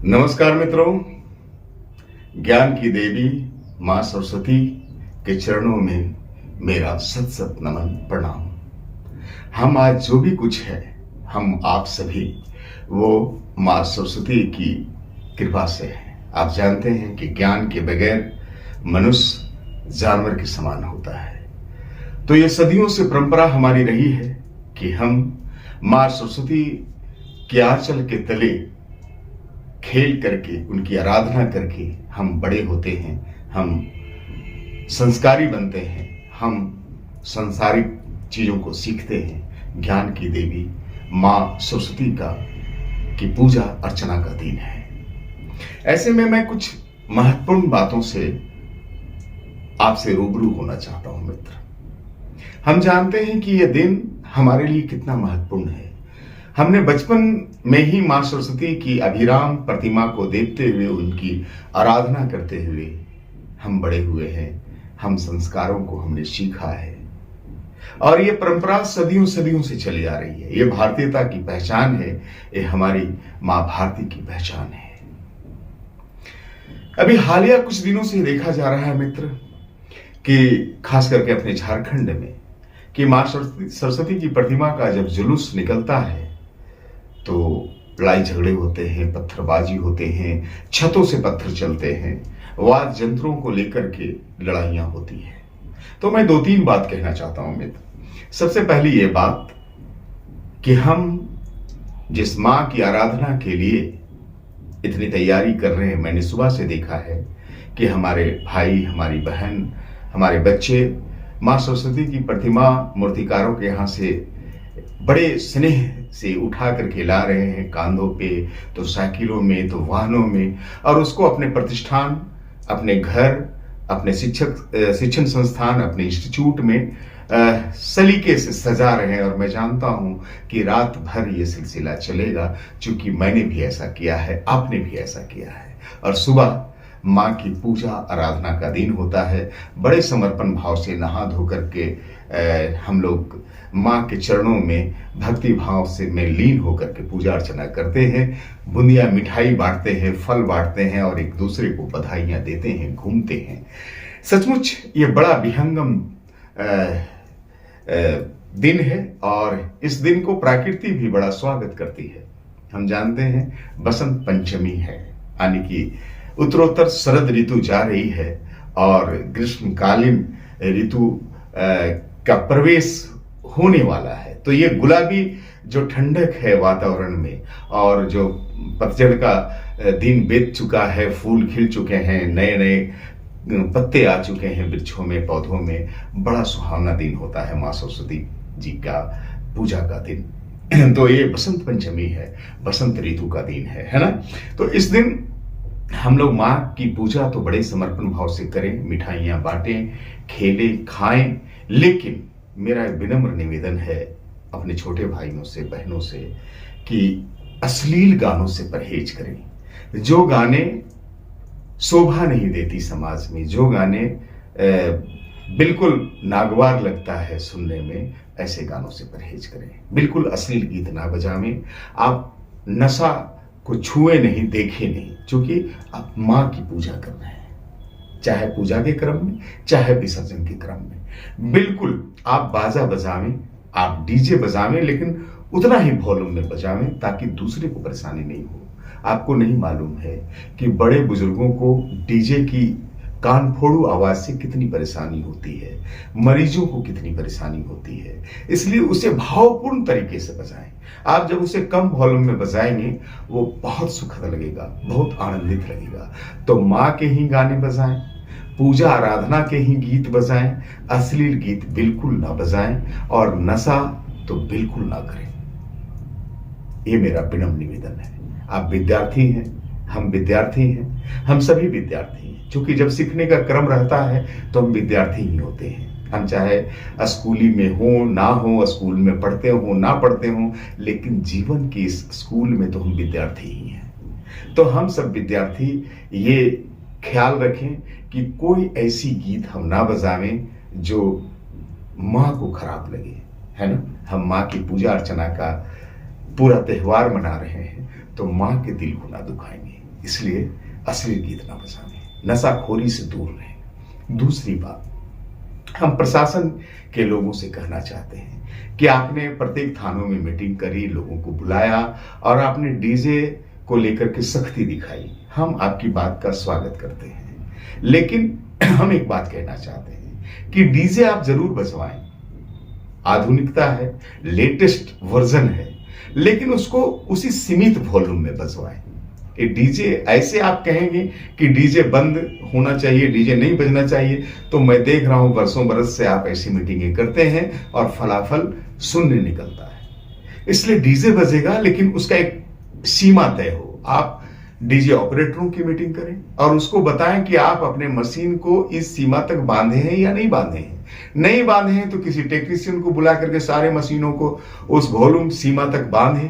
नमस्कार मित्रों। ज्ञान की देवी मां सरस्वती के चरणों में मेरा सत सत नमन प्रणाम। हम आज जो भी कुछ है, हम आप सभी वो मां सरस्वती की कृपा से है। आप जानते हैं कि ज्ञान के बगैर मनुष्य जानवर के समान होता है। तो ये सदियों से परंपरा हमारी रही है कि हम मां सरस्वती के आंचल के तले खेल करके, उनकी आराधना करके हम बड़े होते हैं, हम संस्कारी बनते हैं, हम सांसारिक चीजों को सीखते हैं। ज्ञान की देवी मां सरस्वती की पूजा अर्चना का दिन है। ऐसे में मैं कुछ महत्वपूर्ण बातों से आपसे रूबरू होना चाहता हूं मित्र। हम जानते हैं कि यह दिन हमारे लिए कितना महत्वपूर्ण है। हमने बचपन में ही मां सरस्वती की अभिराम प्रतिमा को देखते हुए, उनकी आराधना करते हुए हम बड़े हुए हैं। हम संस्कारों को हमने सीखा है और ये परंपरा सदियों सदियों से चली आ रही है। ये भारतीयता की पहचान है, ये हमारी मां भारती की पहचान है। अभी हालिया कुछ दिनों से देखा जा रहा है मित्र कि खास करके अपने झारखंड में कि मां सरस्वती की प्रतिमा का जब जुलूस निकलता है तो लड़ाई झगड़े होते हैं, पत्थरबाजी होते हैं, छतों से पत्थर चलते हैं, वाद्य यंत्रों को लेकर के लड़ाइयां होती हैं। तो मैं दो तीन बात कहना चाहता हूं मित्र। सबसे पहली ये बात कि हम जिस मां की आराधना के लिए इतनी तैयारी कर रहे हैं, मैंने सुबह से देखा है कि हमारे भाई, हमारी बहन, हमारे बच्चे मां सरस्वती की प्रतिमा मूर्तिकारों के यहाँ से बड़े स्नेह से उठा करके ला रहे हैं, कांधों पे, तो साइकिलों में, तो वाहनों में, और उसको अपने प्रतिष्ठान, अपने घर, अपने शिक्षण संस्थान, अपने इंस्टीट्यूट में सलीके से सजा रहे हैं। और मैं जानता हूं कि रात भर ये सिलसिला चलेगा, क्योंकि मैंने भी ऐसा किया है, आपने भी ऐसा किया है। और सुबह मां की पूजा आराधना का दिन होता है। बड़े समर्पण भाव से नहा धो करके हम लोग मां के चरणों में भक्ति भाव से में लीन होकर के पूजा अर्चना करते हैं। बुंदिया मिठाई बांटते हैं, फल बांटते हैं और एक दूसरे को बधाइयां देते हैं, घूमते हैं। सचमुच ये बड़ा विहंगम दिन है और इस दिन को प्रकृति भी बड़ा स्वागत करती है। हम जानते हैं बसंत पंचमी है, यानी कि उत्तरोत्तर शरद ऋतु जा रही है और ग्रीष्मकालीन ऋतु का प्रवेश होने वाला है। तो ये गुलाबी जो ठंडक है वातावरण में, और जो पतझड़ का दिन बीत चुका है, फूल खिल चुके हैं, नए नए पत्ते आ चुके हैं वृक्षों में, पौधों में, बड़ा सुहावना दिन होता है मां सरस्वती जी का पूजा का दिन। तो ये बसंत पंचमी है, बसंत ऋतु का दिन है ना। तो इस दिन हम लोग मां की पूजा तो बड़े समर्पण भाव से करें, मिठाइयां बांटें, खेलें, खाएं। लेकिन मेरा एक विनम्र निवेदन है अपने छोटे भाइयों से, बहनों से कि अश्लील गानों से परहेज करें। जो गाने शोभा नहीं देती समाज में, जो गाने बिल्कुल नागवार लगता है सुनने में, ऐसे गानों से परहेज करें। बिल्कुल अश्लील गीत ना बजावें। आप नशा को छुए नहीं, देखे नहीं, क्योंकि आप मां की पूजा कर रहे हैं। चाहे पूजा के क्रम में, चाहे विसर्जन के क्रम में, बिल्कुल आप बाजा बजावें, आप डीजे बजावें, लेकिन उतना ही वॉल्यूम में बजावें ताकि दूसरे को परेशानी नहीं हो। आपको नहीं मालूम है कि बड़े बुजुर्गों को डीजे की कान फोड़ू आवाज से कितनी परेशानी होती है, मरीजों को कितनी परेशानी होती है। इसलिए उसे भावपूर्ण तरीके से बजाएं। आप जब उसे कम वॉल्यूम में बजाएंगे, वो बहुत सुखद लगेगा, बहुत आनंदित लगेगा। तो मां के ही गाने बजाएं, पूजा आराधना के ही गीत बजाएं, अश्लील गीत बिल्कुल ना बजाएं और नशा तो बिल्कुल ना करें। ये मेरा विनम्र निवेदन है। आप विद्यार्थी हैं, हम विद्यार्थी हैं, हम सभी विद्यार्थी हैं, क्योंकि जब सीखने का क्रम रहता है तो हम विद्यार्थी ही होते हैं। हम चाहे स्कूली में हो ना हो, स्कूल में पढ़ते हो ना पढ़ते हो, लेकिन जीवन की इस स्कूल में तो हम विद्यार्थी ही हैं। तो हम सब विद्यार्थी ये ख्याल रखें कि कोई ऐसी गीत हम ना बजावें जो मां को खराब लगे, है ना। हम मां की पूजा अर्चना का पूरा त्योहार मना रहे हैं, तो मां के दिल को ना दुखाएंगे। इसलिए अश्लील गीत ना बजाएं, नशाखोरी से दूर रहें। दूसरी बात, हम प्रशासन के लोगों से कहना चाहते हैं कि आपने प्रत्येक थानों में मीटिंग करी, लोगों को बुलाया और आपने डीजे को लेकर के सख्ती दिखाई। हम आपकी बात का स्वागत करते हैं, लेकिन हम एक बात कहना चाहते हैं कि डीजे आप जरूर बजवाएं, आधुनिकता है, लेटेस्ट वर्जन है, लेकिन उसको उसी सीमित वॉल्यूम में बजवाएं। ये डीजे ऐसे आप कहेंगे कि डीजे बंद होना चाहिए, डीजे नहीं बजना चाहिए, तो मैं देख रहा हूं वर्षों बरस से आप ऐसी मीटिंगें करते हैं और फलाफल शून्य निकलता है। इसलिए डीजे बजेगा, लेकिन उसका एक सीमा तय हो। आप डीजे ऑपरेटरों की मीटिंग करें और उसको बताएं कि आप अपने मशीन को इस सीमा तक बांधे हैं या नहीं बांधे हैं। नहीं बांधे हैं तो किसी टेक्नीशियन को बुला करके सारे मशीनों को उस वॉल्यूम सीमा तक बांधें।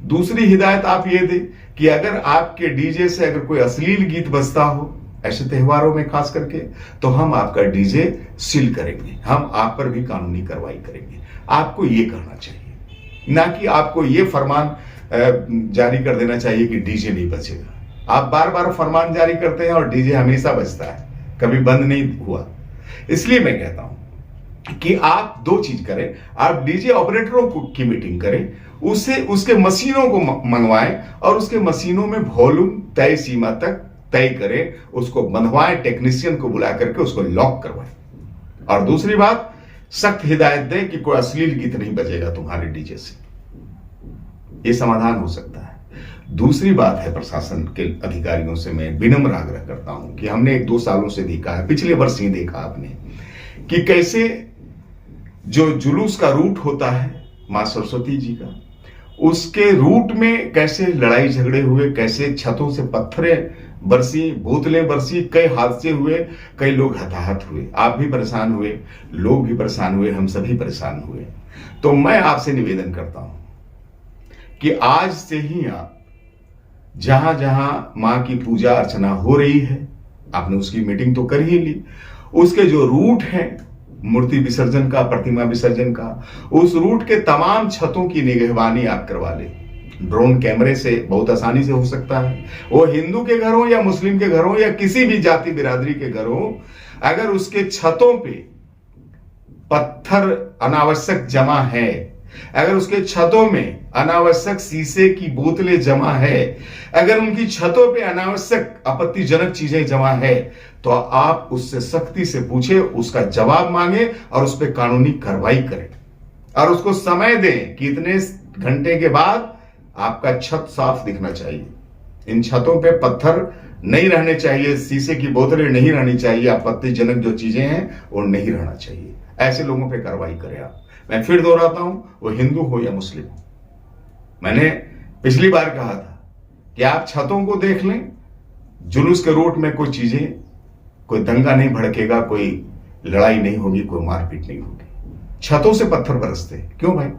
दूसरी हिदायत आप ये दें कि अगर आपके डीजे से अगर कोई अश्लील गीत बजता हो, ऐसे त्योहारों में खास करके, तो हम आपका डीजे सील करेंगे, हम आप पर भी कानूनी कार्रवाई करेंगे। आपको ये कहना चाहिए, ना कि आपको ये फरमान जारी कर देना चाहिए कि डीजे नहीं बजेगा। आप बार बार फरमान जारी करते हैं और डीजे हमेशा बजता है, कभी बंद नहीं हुआ। इसलिए मैं कहता हूं कि आप दो चीज करें, आप डीजे ऑपरेटरों की मीटिंग करें, उसके मशीनों को मंगवाएं और उसके मशीनों में वॉल्यूम तय सीमा तक तय करें, उसको बंधवाएं, टेक्नीशियन को बुला करके उसको लॉक करवाएं। और दूसरी बात, सख्त हिदायत दें कि कोई अश्लील गीत नहीं बजेगा तुम्हारे डीजे से। यह समाधान हो सकता है। दूसरी बात है, प्रशासन के अधिकारियों से मैं विनम्र आग्रह करता हूं कि हमने 1-2 सालों से देखा है, पिछले वर्ष ही देखा आपने कि कैसे जो जुलूस का रूट होता है मां सरस्वती जी का, उसके रूट में कैसे लड़ाई झगड़े हुए, कैसे छतों से पत्थरें बरसी, बोतलें बरसी, कई हादसे हुए, कई लोग हताहत हुए। आप भी परेशान हुए, लोग भी परेशान हुए, हम सभी परेशान हुए। तो मैं आपसे निवेदन करता हूं कि आज से ही आप जहां जहां मां की पूजा अर्चना हो रही है, आपने उसकी मीटिंग तो कर ही ली, उसके जो रूट है मूर्ति विसर्जन का, प्रतिमा विसर्जन का, उस रूट के तमाम छतों की निगहबानी आप करवा ले। ड्रोन कैमरे से बहुत आसानी से हो सकता है। वो हिंदू के घर हो या मुस्लिम के घर हो या किसी भी जाति बिरादरी के घर हो, अगर उसके छतों पे पत्थर अनावश्यक जमा है, अगर उसके छतों में अनावश्यक शीशे की बोतलें जमा है, अगर उनकी छतों पे अनावश्यक आपत्तिजनक चीजें जमा है, तो आप उससे सख्ती से पूछे, उसका जवाब मांगे और उस पर कानूनी कार्रवाई करें और उसको समय दें कि इतने घंटे के बाद आपका छत साफ दिखना चाहिए, इन छतों पे पत्थर नहीं रहने चाहिए, शीशे की बोतलें नहीं रहनी चाहिए, आपत्तिजनक जो चीजें हैं वो नहीं रहना चाहिए। ऐसे लोगों पे कार्रवाई करें आप। मैं फिर दोहराता हूं, वो हिंदू हो या मुस्लिम हो। मैंने पिछली बार कहा था कि आप छतों को देख लें, जुलूस के रूट में कोई चीजें, कोई दंगा नहीं भड़केगा, कोई लड़ाई नहीं होगी, कोई मारपीट नहीं होगी। छतों से पत्थर बरसते क्यों भाई?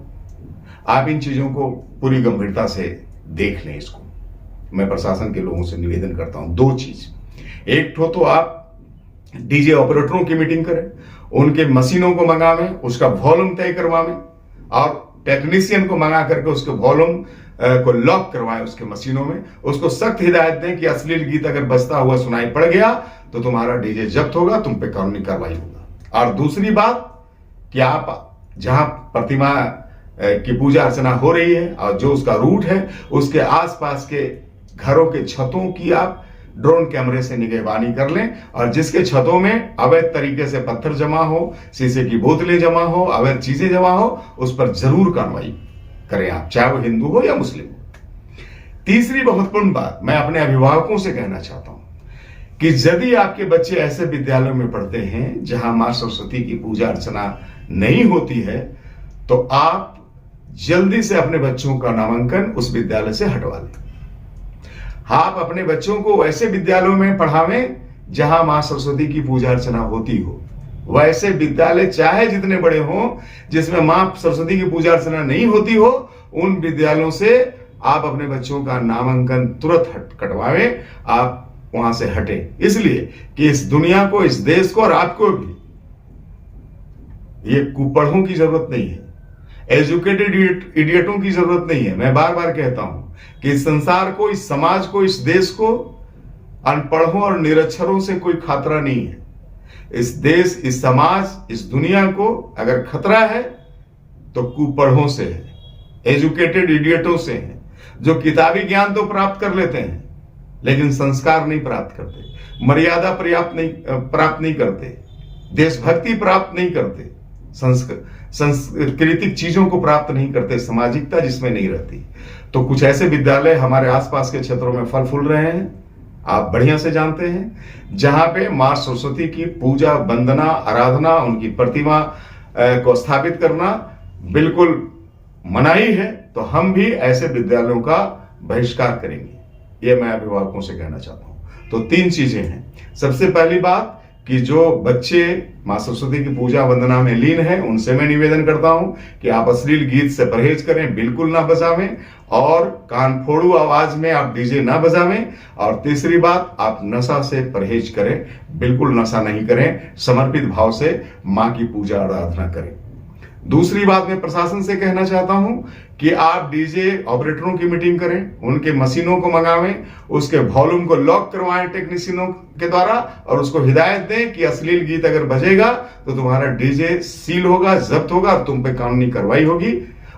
आप इन चीजों को पूरी गंभीरता से देख लें। इसको मैं प्रशासन के लोगों से निवेदन करता हूं, 2 चीज। एक तो आप डीजे ऑपरेटरों की मीटिंग करें, उनके मशीनों को मंगावें, उसका वॉल्यूम तय करवावें और टेक्नीशियन को मंगा करके उसके वॉल्यूम को लॉक करवाएं उसके मशीनों में। उसको सख्त हिदायत दें कि अश्लील गीत अगर बजता हुआ सुनाई पड़ गया तो तुम्हारा डीजे जब्त होगा, तुम पे कानूनी कार्रवाई होगा। और दूसरी बात कि आप जहां प्रतिमा की पूजा अर्चना हो रही है और जो उसका रूट है, उसके आसपास के घरों के छतों की आप ड्रोन कैमरे से निगहबानी कर लें और जिसके छतों में अवैध तरीके से पत्थर जमा हो, शीशे की बोतलें जमा हो, अवैध चीजें जमा हो, उस पर जरूर कार्रवाई करें आप, चाहे वो हिंदू हो या मुस्लिम हो। तीसरी महत्वपूर्ण बात मैं अपने अभिभावकों से कहना चाहता हूं कि यदि आपके बच्चे ऐसे विद्यालयों में पढ़ते हैं जहां मां सरस्वती की पूजा अर्चना नहीं होती है, तो आप जल्दी से अपने बच्चों का नामांकन उस विद्यालय से हटवा लें। आप अपने बच्चों को ऐसे विद्यालयों में पढ़ावें जहां मां सरस्वती की पूजा अर्चना होती हो। वैसे विद्यालय चाहे जितने बड़े हों, जिसमें मां सरस्वती की पूजा अर्चना नहीं होती हो, उन विद्यालयों से आप अपने बच्चों का नामांकन तुरंत कटवावें, आप वहां से हटे। इसलिए कि इस दुनिया को, इस देश को और आपको भी ये कुपढ़ों की जरूरत नहीं है, एजुकेटेड इडियटों की जरूरत नहीं है। मैं बार बार कहता हूं कि इस संसार को, इस समाज को, इस देश को अनपढ़ों और निरक्षरों से कोई खतरा नहीं है। इस देश, इस समाज, इस दुनिया को अगर खतरा है तो कुपढ़ों से है, एजुकेटेड इडियटों से है, जो किताबी ज्ञान तो प्राप्त कर लेते हैं लेकिन संस्कार नहीं प्राप्त करते, मर्यादा प्राप्त नहीं करते, देशभक्ति प्राप्त नहीं करते, सांस्कृतिक चीजों को प्राप्त नहीं करते, सामाजिकता जिसमें नहीं रहती। तो कुछ ऐसे विद्यालय हमारे आसपास के क्षेत्रों में फल फूल रहे हैं, आप बढ़िया से जानते हैं, जहां पे मां सरस्वती की पूजा, वंदना, आराधना, उनकी प्रतिमा को स्थापित करना बिल्कुल मनाही है। तो हम भी ऐसे विद्यालयों का बहिष्कार करेंगे, ये मैं अभिभावकों से कहना चाहता हूं। तो 3 चीजें हैं। सबसे पहली बात कि जो बच्चे मां सरस्वती की पूजा वंदना में लीन हैं, उनसे मैं निवेदन करता हूं कि आप अश्लील गीत से परहेज करें, बिल्कुल ना बजावें, और कान फोड़ू आवाज में आप डीजे ना बजावें। और तीसरी बात, आप नशा से परहेज करें, बिल्कुल नशा नहीं करें, समर्पित भाव से मां की पूजा आराधना करें। दूसरी बात मैं प्रशासन से कहना चाहता हूं कि आप डीजे ऑपरेटरों की मीटिंग करें, उनके मशीनों को मंगावें, उसके वॉल्यूम को लॉक करवाएं टेक्नीशियनों के द्वारा, और उसको हिदायत दें कि अश्लील गीत अगर बजेगा तो तुम्हारा डीजे सील होगा, जब्त होगा और तुम पे कानूनी कार्रवाई होगी।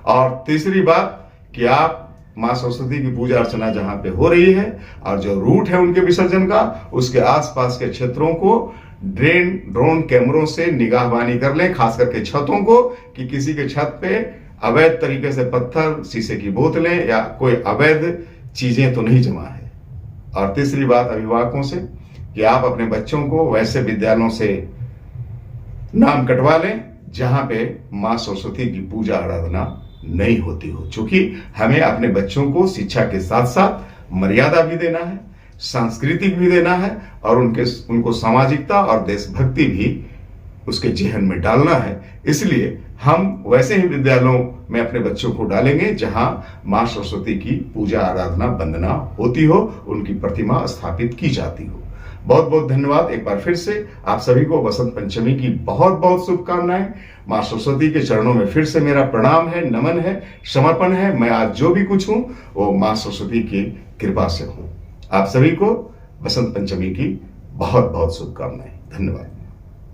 और तीसरी बात कि आप मां सरस्वती की पूजा अर्चना जहां पे हो रही है और जो रूट है उनके विसर्जन का, उसके आसपास के क्षेत्रों को ड्रोन कैमरों से निगाहबानी कर लें, खास करके छतों को, कि किसी के छत पे अवैध तरीके से पत्थर, शीशे की बोतलें या कोई अवैध चीजें तो नहीं जमा है। और तीसरी बात अभिभावकों से कि आप अपने बच्चों को वैसे विद्यालयों से नाम कटवा लें जहां पे मां सरस्वती की पूजा आराधना नहीं होती हो, क्योंकि हमें अपने बच्चों को शिक्षा के साथ साथ मर्यादा भी देना है, सांस्कृतिक भी देना है, और उनको सामाजिकता और देशभक्ति भी उसके जेहन में डालना है। इसलिए हम वैसे ही विद्यालयों में अपने बच्चों को डालेंगे जहां मां सरस्वती की पूजा आराधना वंदना होती हो, उनकी प्रतिमा स्थापित की जाती हो। बहुत बहुत धन्यवाद। एक बार फिर से आप सभी को बसंत पंचमी की बहुत बहुत शुभकामनाएं। मां सरस्वती के चरणों में फिर से मेरा प्रणाम है, नमन है, समर्पण है। मैं आज जो भी कुछ हूं वो मां सरस्वती की कृपा से हूं। आप सभी को बसंत पंचमी की बहुत बहुत शुभकामनाएं। धन्यवाद।